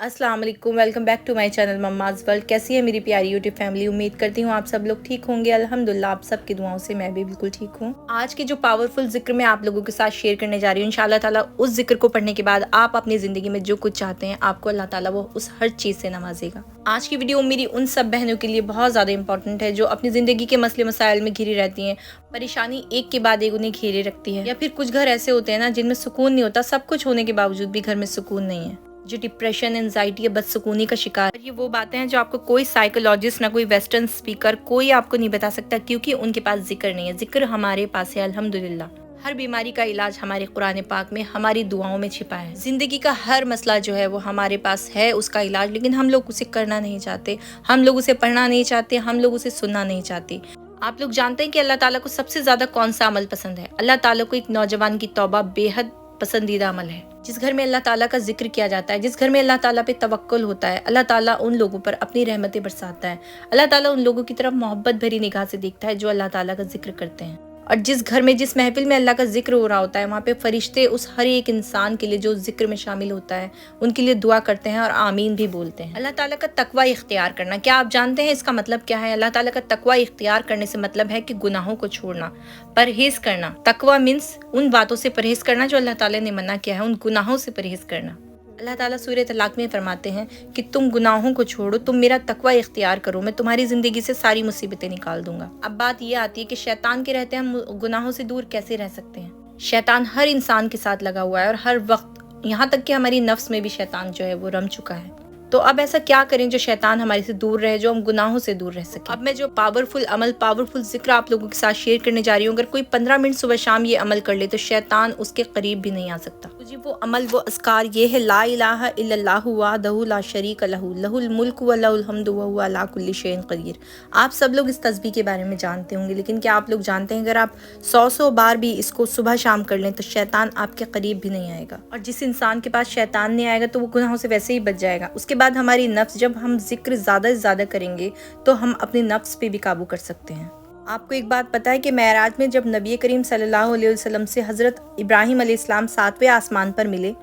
अस्सलाम वालेकुम, welcome back to my channel Mamma's World. कैसी है मेरी प्यारी यूट्यूब फैमिली। उम्मीद करती हूँ आप सब लोग ठीक होंगे। अल्हम्दुलिल्लाह आप सबकी दुआओं से मैं भी बिल्कुल ठीक हूँ। आज की जो पावरफुल जिक्र मैं आप लोगों के साथ शेयर करने जा रही हूँ, इंशाअल्लाह ताला उस जिक्र को पढ़ने के बाद आप अपनी ज़िंदगी में जो कुछ चाहते हैं आपको अल्लाह ताला वो उस हर चीज़ से नवाजेगा। आज की वीडियो मेरी उन सब बहनों के लिए बहुत ज़्यादा इंपॉर्टेंट है जो अपनी ज़िंदगी के मसले मसाइल में घिरी रहती हैं। परेशानी एक के बाद एक उन्हें घेरे रखती है, या फिर कुछ घर ऐसे होते हैं ना जिनमें सुकून नहीं होता, सब कुछ होने के बावजूद भी घर में सुकून नहीं है, जो डिप्रेशन, एंजाइटी या बदसुकूनी का शिकार है। ये वो बातें हैं जो आपको कोई साइकोलॉजिस्ट, ना कोई वेस्टर्न स्पीकर, कोई आपको नहीं बता सकता, क्योंकि उनके पास जिक्र नहीं है। जिक्र हमारे पास है अल्हम्दुलिल्लाह। हर बीमारी का इलाज हमारे कुरान पाक में, हमारी दुआओं में छिपा है। जिंदगी का हर मसला जो है वो हमारे पास है, उसका इलाज, लेकिन हम लोग उसे करना नहीं चाहते, हम लोग उसे पढ़ना नहीं चाहते, हम लोग उसे सुनना नहीं चाहते। आप लोग जानते हैं कि अल्लाह ताला को सबसे ज्यादा कौन सा अमल पसंद है? अल्लाह ताला को एक नौजवान की तौबा बेहद पसंदीदा अमल है। जिस घर में अल्लाह ताला का जिक्र किया जाता है, जिस घर में अल्लाह ताला पे तवक्कुल होता है, अल्लाह ताला उन लोगों पर अपनी रहमतें बरसाता है। अल्लाह ताला उन लोगों की तरफ मोहब्बत भरी निगाह से देखता है जो अल्लाह ताला का जिक्र करते हैं। और जिस घर में, जिस महफिल में अल्लाह का जिक्र हो रहा होता है, वहाँ पे फरिश्ते उस हर एक इंसान के लिए जो जिक्र में शामिल होता है उनके लिए दुआ करते हैं और आमीन भी बोलते हैं। अल्लाह ताला का तकवा इख्तियार करना, क्या आप जानते हैं इसका मतलब क्या है? अल्लाह ताला का तकवा इख्तियार करने से मतलब है कि गुनाहों को छोड़ना, परहेज करना। तकवा मीन्स उन बातों से परहेज करना जो अल्लाह ताला ने मना किया है, उन गुनाहों से परहेज करना। अल्लाह ताला सूरह तलाक में फरमाते हैं कि तुम गुनाहों को छोड़ो, तुम मेरा तकवा इख्तियार करो, मैं तुम्हारी जिंदगी से सारी मुसीबतें निकाल दूंगा। अब बात ये आती है कि शैतान के रहते हम गुनाहों से दूर कैसे रह सकते हैं? शैतान हर इंसान के साथ लगा हुआ है और हर वक्त, यहाँ तक कि हमारी नफ्स में भी शैतान जो है वो रम चुका है। तो अब ऐसा क्या करें जो शैतान हमारे से दूर रहे, जो हम गुनाहों से दूर रह सके? अब मैं जो पावरफुल अमल, पावरफुल जिक्र आप लोगों के साथ शेयर करने जा रही हूँ, अगर कोई 15 मिनट सुबह शाम ये अमल कर ले तो शैतान उसके करीब भी नहीं आ सकता। तो जी वो अमल, वो अस्कार ये है, ला इलाहा इल्लल्लाहु वहदहु ला शरीका लहू लहुल मुल्क व लहुल हम्दु व हुवा अला कुल्ली शैइन क़दीर। आप सब लोग इस तस्बीह के बारे में जानते होंगे, लेकिन क्या आप लोग जानते हैं अगर आप 100 बार भी इसको सुबह शाम कर लें तो शैतान आपके करीब भी नहीं आएगा। और जिस इंसान के पास शैतान नहीं आएगा तो वो गुनाहों से वैसे ही बच जाएगा। उसके बाद हमारी नफ्स, जब हम जिक्र ज़्यादा से ज़्यादा करेंगे तो हम अपने नफ्स पे भी काबू कर सकते हैं। आपको एक बात पता है कि मेराज में जब नबी करीम सल्लल्लाहु अलैहि वसल्लम से हज़रत इब्राहीम अलैहिस्सलाम 7वें आसमान पर मिले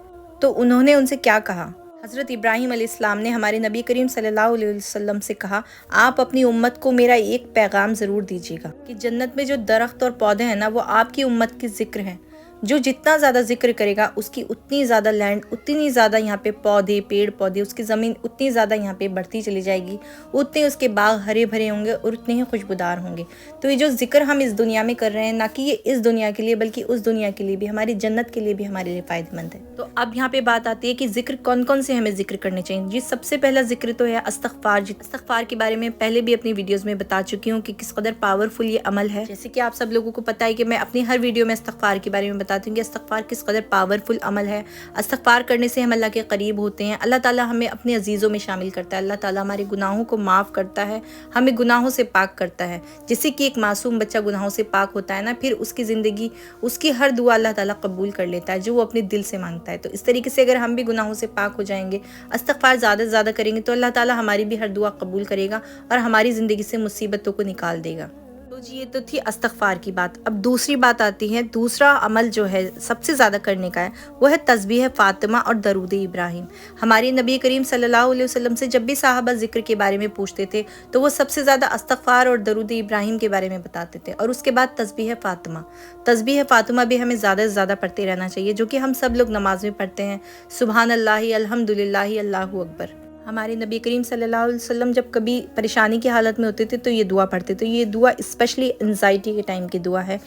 तो उन्होंने उनसे क्या कहा? हज़रत इब्राहीम अलैहिस्सलाम ने हमारे नबी करीम सल्लल्लाहु अलैहि वसल्लम से कहा, आप अपनी उम्मत को मेरा एक पैगाम ज़रूर दीजिएगा कि जन्नत में जो दरख्त और पौधे हैं ना, वो आपकी उम्मत की जिक्र हैं। जो जितना ज़्यादा जिक्र करेगा उसकी उतनी ज़्यादा लैंड, उतनी ज़्यादा यहाँ पे पौधे, पेड़ पौधे, उसकी ज़मीन उतनी ज़्यादा यहाँ पे बढ़ती चली जाएगी, उतने उसके बाग हरे भरे होंगे और उतने ही खुशबूदार होंगे। तो ये जो जिक्र हम इस दुनिया में कर रहे हैं, ना कि ये इस दुनिया के लिए बल्कि उस दुनिया के लिए भी, हमारी जन्नत के लिए भी हमारे लिए फ़ायदेमंद है। तो अब यहाँ पे बात आती है कि जिक्र कौन कौन से हमें जिक्र करने चाहिए। जी सबसे पहला जिक्र तो है इस्तग़फ़ार। इस्तग़फ़ार के बारे में पहले भी अपनी वीडियोज़ में बता चुकी हूँ कि किस कदर पावरफुल ये अमल है। जैसे कि आप सब लोगों को पता है कि मैं अपनी हर वीडियो में इस्तग़फ़ार के बारे में बताती हूँ कि इस्तग़फ़ार किस कदर पावरफुल अमल है। इस्तग़फ़ार करने से हम अल्लाह के करीब होते हैं, अल्लाह ताला हमें अपने अजीज़ों में शामिल करता है, अल्लाह ताला हमारे गुनाहों को माफ़ करता है, हमें गुनाहों से पाक करता है। जैसे कि एक मासूम बच्चा गुनाहों से पाक होता है ना, फिर उसकी ज़िंदगी, उसकी हर दुआ अल्लाह ताला कबूल कर लेता है जो वो अपने दिल से मांगता है। तो इस तरीके से अगर हम भी गुनाहों से पाक हो जाएंगे, इस्तग़फ़ार ज़्यादा से ज़्यादा करेंगे तो अल्लाह ताला हमारी भी हर दुआ कबूल करेगा और हमारी ज़िंदगी से मुसीबतों को निकाल देगा। तो जी ये तो थी इस्तग़फ़ार की बात। अब दूसरी बात आती है, दूसरा अमल जो है सबसे ज़्यादा करने का है वो है तस्बीह फ़ातिमा और दरूद इब्राहिम। हमारे नबी करीम सल्लल्लाहु अलैहि वसल्लम से जब भी साहबा जिक्र के बारे में पूछते थे तो वो सबसे ज़्यादा इस्तग़फ़ार और दरूद इब्राहिम के बारे में बताते थे, और उसके बाद तस्बीह फ़ातिमा। तस्बीह फ़ातिमा भी हमें ज़्यादा से ज़्यादा पढ़ते रहना चाहिए, जो कि हम सब लोग नमाज में पढ़ते हैं। सुबहान अल्लाह, अल्हम्दुलिल्लाह, अल्लाहु अकबर। हमारे नबी करीम सल्लल्लाहु अलैहि वसल्लम जब कभी परेशानी की हालत में होते थे तो ये दुआ पढ़ते थे। ये दुआ स्पेशली एंजाइटी के टाइम की दुआ है।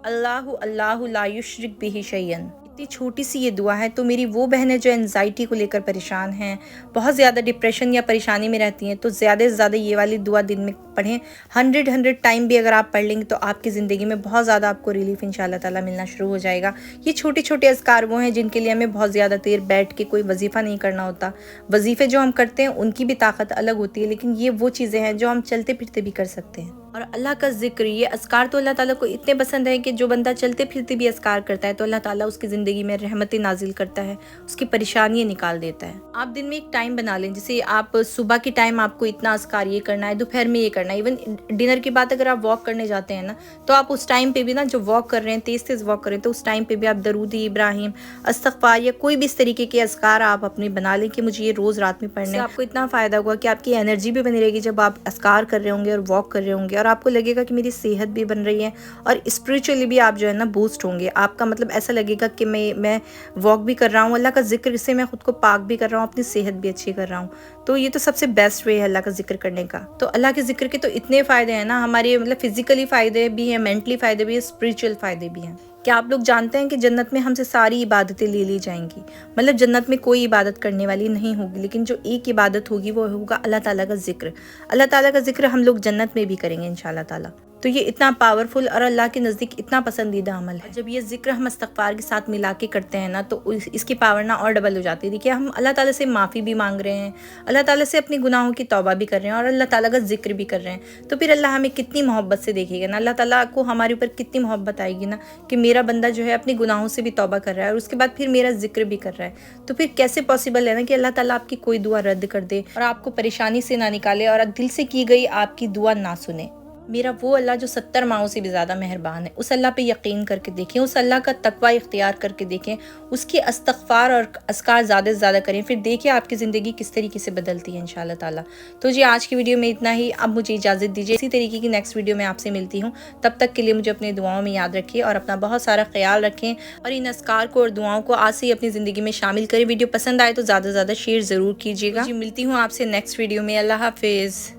अल्लाहु अल्लाहु ला युशरिक बिही शैयन। इतनी छोटी सी ये दुआ है। तो मेरी वो बहनें जो एंजाइटी को लेकर परेशान हैं, बहुत ज़्यादा डिप्रेशन या परेशानी में रहती हैं, तो ज़्यादा से ज़्यादा ये वाली दुआ दिन में पढ़ें। 100 टाइम भी अगर आप पढ़ लेंगे तो आपकी ज़िंदगी में बहुत ज़्यादा आपको रिलीफ इंशाअल्लाह ताला मिलना शुरू हो जाएगा। ये छोटे छोटे अज़कार वो हैं जिनके लिए हमें बहुत ज़्यादा देर बैठ के कोई वजीफ़ा नहीं करना होता। वजीफ़े जो हम करते हैं उनकी भी ताकत अलग होती है, लेकिन ये वो चीज़ें हैं जो हम चलते फिरते भी कर सकते हैं। اور اللہ کا ذکر، یہ اذکار تو اللہ تعالیٰ کو اتنے پسند ہیں کہ جو بندہ چلتے پھرتے بھی اذکار کرتا ہے تو اللہ تعالیٰ اس کی زندگی میں رحمتیں نازل کرتا ہے، اس کی پریشانیاں نکال دیتا ہے۔ آپ دن میں ایک ٹائم بنا لیں، جیسے آپ صبح کے ٹائم آپ کو اتنا اذکار یہ کرنا ہے، دوپہر میں یہ کرنا ہے، ایون ڈنر کے بعد اگر آپ واک کرنے جاتے ہیں نا تو آپ اس ٹائم پہ بھی نا، جو واک کر رہے ہیں تیز تیز واک کر رہے ہیں تو اس ٹائم پہ بھی آپ درود ابراہیم، استغفار یا کوئی بھی اس طریقے کے اذکار آپ اپنے بنا لیں کہ مجھے یہ روز رات میں پڑھنے ہیں۔ آپ کو اتنا فائدہ ہوگا کہ آپ کی انرجی بھی بنی رہے گی جب آپ اذکار کر رہے ہوں گے اور واک کر رہے ہوں گے، اور آپ کو لگے گا کہ میری صحت بھی بن رہی ہے اور اسپریچولی بھی آپ جو ہے نا بوسٹ ہوں گے۔ آپ کا مطلب ایسا لگے گا کہ میں واک بھی کر رہا ہوں، اللہ کا ذکر سے میں خود کو پاک بھی کر رہا ہوں، اپنی صحت بھی اچھی کر رہا ہوں۔ تو یہ تو سب سے بیسٹ وے ہے اللہ کا ذکر کرنے کا۔ تو اللہ کے ذکر کے تو اتنے فائدے ہیں نا، ہمارے مطلب فزیکلی فائدے بھی ہیں، مینٹلی فائدے بھی ہیں، اسپریچول فائدے بھی ہیں۔ کیا آپ لوگ جانتے ہیں کہ جنت میں ہم سے ساری عبادتیں لے لی جائیں گی؟ مطلب جنت میں کوئی عبادت کرنے والی نہیں ہوگی، لیکن جو ایک عبادت ہوگی وہ ہوگا اللہ تعالیٰ کا ذکر۔ اللہ تعالیٰ کا ذکر ہم لوگ جنت میں بھی کریں گے انشاءاللہ تعالیٰ۔ تو یہ اتنا پاورفل اور اللہ کے نزدیک اتنا پسندیدہ عمل ہے۔ جب یہ ذکر ہم استغفار کے ساتھ ملا کے کرتے ہیں نا تو اس کی پاور نا اور ڈبل ہو جاتی ہے۔ دیکھیے ہم اللہ تعالیٰ سے معافی بھی مانگ رہے ہیں، اللہ تعالیٰ سے اپنے گناہوں کی توبہ بھی کر رہے ہیں اور اللہ تعالیٰ کا ذکر بھی کر رہے ہیں، تو پھر اللہ ہمیں کتنی محبت سے دیکھے گا نا، اللہ تعالیٰ کو ہمارے اوپر کتنی محبت آئے گی نا کہ میرا بندہ جو ہے اپنے گناہوں سے بھی توبہ کر رہا ہے اور اس کے بعد پھر میرا ذکر بھی کر رہا ہے۔ تو پھر کیسے پاسبل ہے نا کہ اللہ تعالیٰ آپ کی کوئی دعا رد کر دے اور آپ کو پریشانی سے نہ نکالے اور دل سے کی گئی آپ کی دعا نہ سنے۔ میرا وہ اللہ جو 70 ماؤں سے بھی زیادہ مہربان ہے، اس اللہ پہ یقین کر کے دیکھیں، اس اللہ کا تقوی اختیار کر کے دیکھیں، اس کی استغفار اور اذکار زیادہ سے زیادہ کریں، پھر دیکھیں آپ کی زندگی کس طریقے سے بدلتی ہے انشاءاللہ تعالیٰ۔ تو جی آج کی ویڈیو میں اتنا ہی، اب مجھے اجازت دیجیے، اسی طریقے کی نیکسٹ ویڈیو میں آپ سے ملتی ہوں۔ تب تک کے لیے مجھے اپنے دعاؤں میں یاد رکھیے اور اپنا بہت سارا خیال رکھیں اور ان اذکار کو اور دعاؤں کو آج سے ہی اپنی زندگی میں شامل کریں۔ ویڈیو پسند آئے تو زیادہ سے زیادہ شیئر ضرور کیجیے گا۔ جی ملتی ہوں آپ سے نیکسٹ ویڈیو میں، اللہ حافظ۔